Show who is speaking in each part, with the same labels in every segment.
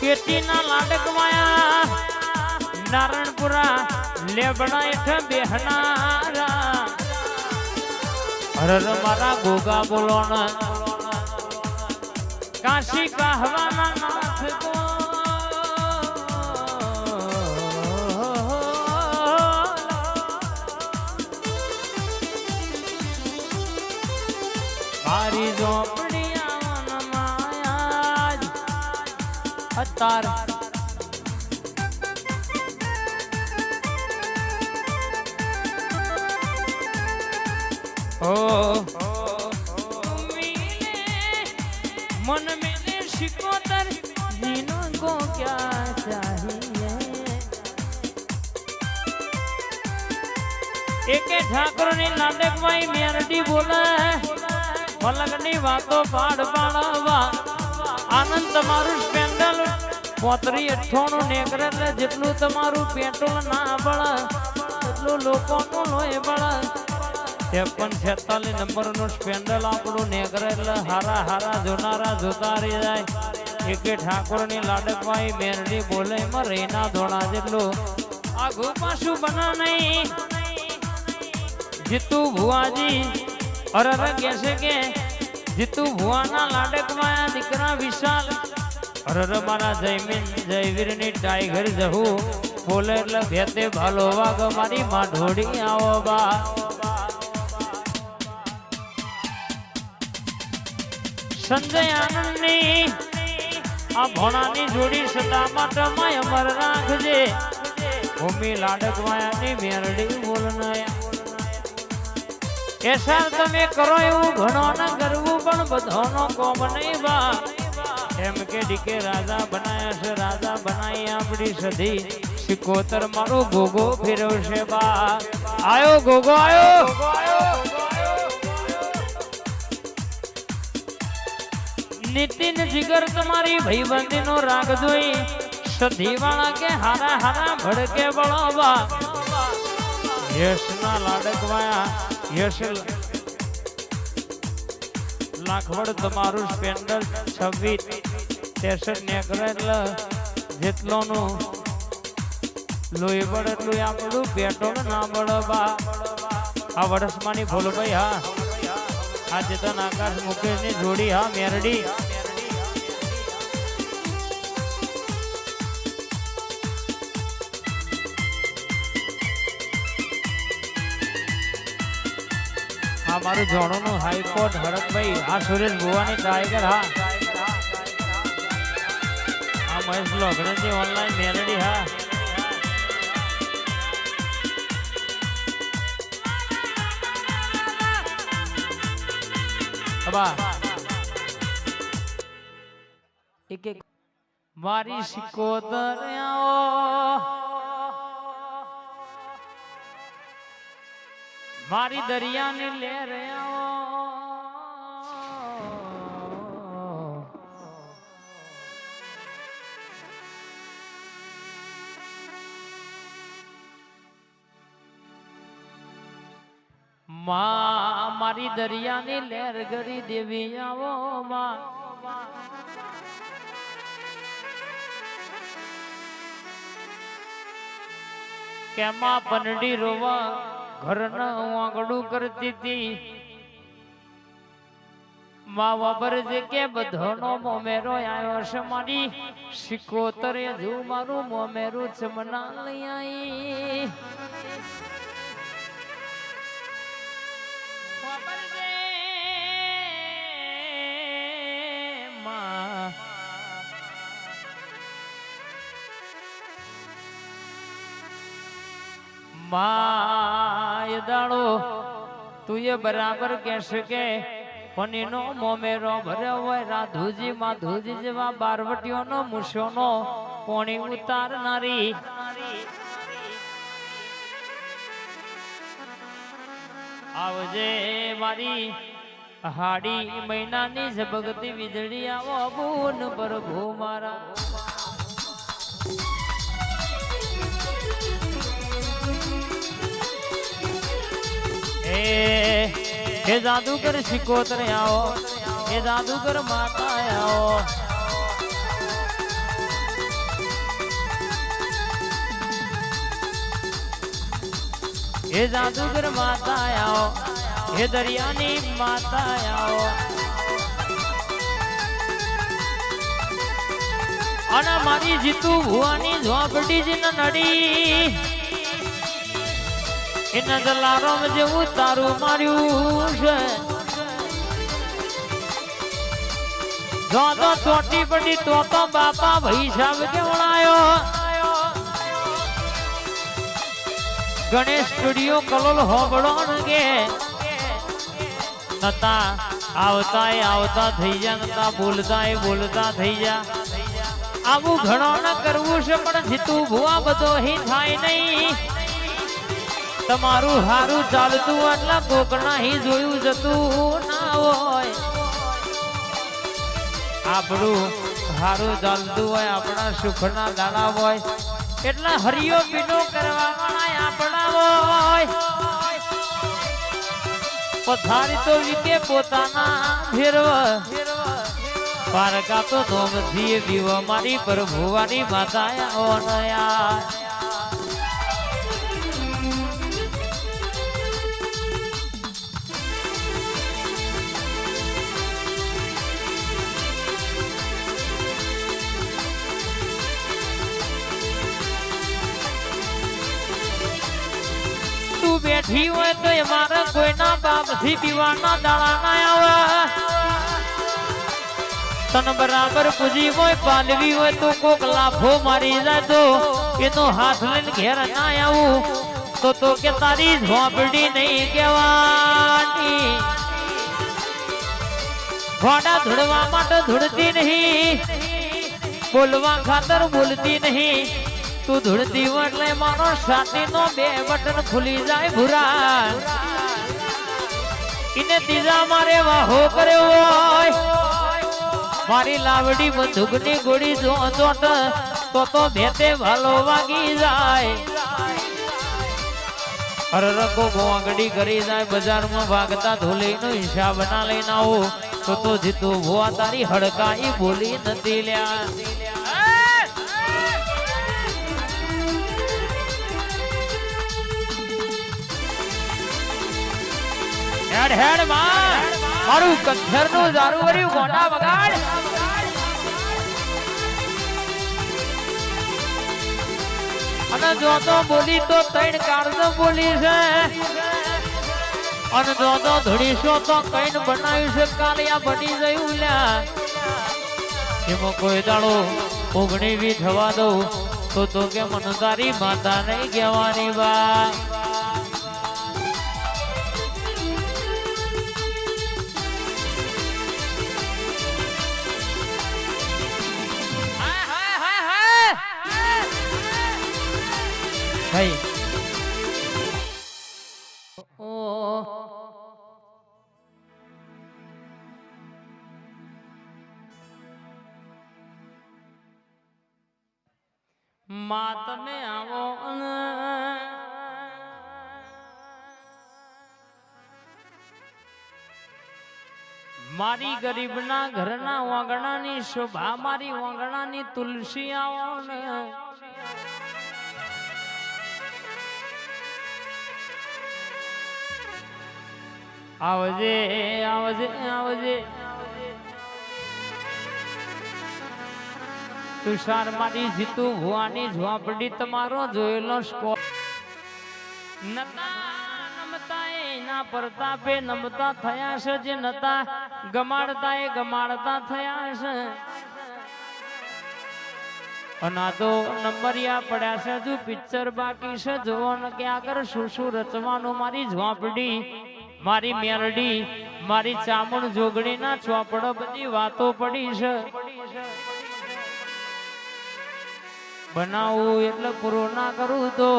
Speaker 1: પેટીના લાડક માયા નારણપુરા લેબડા હેઠ બેહનારા હરર મારા ગોગા બોલોણ કાશી કહવાના નાથ તો મારી ઝોપડી આવન માયા અતાર मन मैंने शिकोतर जीनों को क्या चाहिए एके ठाकुर ने नाटक में मेरडी बोला मलगनी वातो पाड़ पाड़वा आनंद तमारू स्पेंडल 35-98 नेकरे જેટલું તમારું પેટ્રોલ ના બળે એટલું લોકોનું લોહી બળે 53-46 નંબરનું સ્પેન્ડલ આપણું નેકરે એટલે હારા હારા જોનારા જોતા રહી જાય એકે ઠાકોરની લાડકવાઈ મેરડી બોલે એમાં રેના ધોળા જેટલું આઘું પાછું બના નહીં જીતુ ભુવાજી અરર કહેશે કે જીતુ ભુવાના લાડકમાં દીકરા વિશાલ અરર મારા જયમીન જયવીરની ટાઈગર જહું બોલે એટલે ભેતે ભાલો વાગ મારી માં ઢોળી આવો બા સંજય આનંદની આ ભોણાની જોડી સદા માટે માય અમર રાખજે ભૂમિ લાડક માયાની મેરડી બોલનાયા એસા તમે કરો એવું ઘણો ના કરવું પણ બધાનો કોમ નહીં બા એમ કે ડીકે રાજા બનાયા છે રાજા બનાવી આપણી સધી સિકોતર મારો ગોગો ફેરવશે બા આયો ગોગો આયો नितिन जिगर तुम्हारी भाईबंदी नो राग जोई सधी वाला के हारा हारा भड़के बड़ोबा यश ना लाडकवाया यश लाखवड़ तुम्हारू स्पेंडल 26-63 नेकरेल जेटलो नु लोई बड़ એટલું આપણું પેટ્રોલ ના બળબા આ વર્ષમાની ભોલ ભાઈ હા આ ચેતન આકાશ મુકેશની જોડી હા મેરડી આ મારું જોણોનું હાઈકોર્ટ હરકભાઈ આ સુરેશ ભુવાની ટાઈગર હા આ મહેશ લોગણજી ઓનલાઈન મેરડી હા એક એક મારી સિકોતર મારી દરિયાની લહેર મારી દરિયાની લહેર ગરી દેવી આવો માં કેમાં પનડી રોવા ઘરના આંગળું કરતી હતી માં વાબર જે કે બધોનો મોમેરો આવ્યો છે મારી સિકોતરે જો મારું મોમેરું ચમના લઈ આવી માય દાડો તું એ બરાબર કહેશે કે પનીનો મોમેરો ભર્યો હોય રાધુજી માધુજી જેવા બારવટીઓનો મૂછોનો પોણી ઉતારનારી આવજે મારી હાડી મહિનાની ઝબકતી વીજળી આવો અબૂન પ્રભુ મારા हे जादूगर सिकोतर आओ हे जादूगर माता आओ હે જાદુગર માતા આવો, હે દરિયાની માતા આવો. અને મારી જીતુ ભુવાની ઝોપડી જ નડી એના દલારામ જેવું તારું માર્યું છે. જો તો ચોટી પડી તો બાપા ભાઈ સાહેબ કેવડાયો. ગણેશ સ્ટુડિયો કલોલ હોબળો કે નતા આવતા થઈ જા, નતા બોલતા થઈ જા. આવું ઘણો ન કરવું છે પણ જીતુ ભુવા બધો હી થાય નહીં. તમારું હારું ચાલતું એટલે કોકણા હી જોયું જતું ના હોય. આપણું હારું ચાલતું હોય, આપણા સુખના દાડા હોય એટલે હરિયો પીનો કરવા વાળા આપણા હોય. પથારી તો વીતે પોતાના ફેરવ પારકા તો નોમથી દીવ મારી પ્રભુવાની માતા ઓનયા. તું બેઠી હોય તો મારા કોઈના બાપથી પીવાના દાડા ના આવે. તન બરાબર પૂજી હોય પાલવી હોય તો કોક લાફો મારી જાય તો એનો હાથ લઈને ઘેર ના આવું તો કે તારી ઝોપડી નહીં કહેવાની. ઘોડા ધૂળવા માટે ધૂળતી નહીં, બોલવા ખાતર બોલતી નહીં. તું ધૂળતી હોય એટલે મારો છાતીનો 2 બટન ખુલી જાય ભૂરા. એને ત્રીજા મારે વાહો કર્યો હોય. મારી લાવડી બંદૂકની ગોળી જોટ તો ભેતે ભાલો વાગી જાય. હરરકો ગોંગડી કરી જાય. બજારમાં ભાગતા ધોલીનો હિસાબ ના લઈને આવો તો જીતુ ભુવા તારી હડકાઈ બોલી નથી લ્યા. હેડ હેડ માં મારું કંઠરનું દારૂ વર્યું ગોંડા બગાડ. અને જો તો બોલી તો 3 કાળજો બોલી છે. અને જો તો ધડીશો તો કઈન બનાવ્યું છે કાલિયા બની જયું લ્યા. એમાં કોઈ દાડો ઓગણી બી થવા દઉં તો કે મન તારી માતા નહીં કહેવાની બા. ભાઈ માં તમે આવો મારી ગરીબના ઘરના વાંગણાની શોભા, મારી વાંગણાની તુલસી આવો ને. આવજે આવજે આવજે તુષાર મારી જીતુ ભુવાની ઝોપડી તમારો જોયેલો સ્કોપ. નમતા એના પ્રતાપે નમતા થયા છે, જે નતા ગમાડતા એ ગમાડતા થયા છે. અના તો નંબરિયા પડ્યા છે, હજુ પિક્ચર બાકી છે. જોવો ને કે આગળ શું શું રચવાનું. મારી ઝોપડી, મારી મેલડી, મારી ચામુંડ જોગણીના ચોપડો બધી વાતો પડી છે. બનાવું એટલે પૂરો ના કરું તો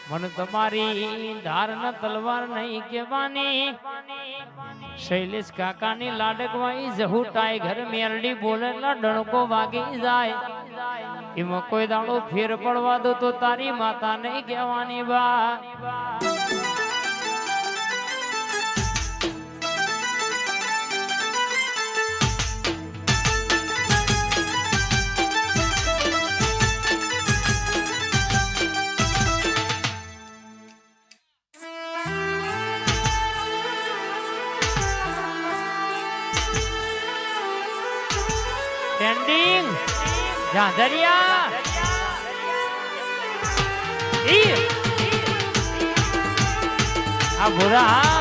Speaker 1: મને તમારી ધાર ન તલવાર નહીં કહેવાની. શૈલેષ કાકાની લાડકવાઈ જહુ ટાઈગર મેલડી બોલે ડણકો વાગી જાય. એમાં કોઈ દાડો ફેર પડવા દો તો તારી માતા નહીં કહેવાની બા. સ્ટેન્ડિંગ ઝાંઝરિયા આ ભૂરા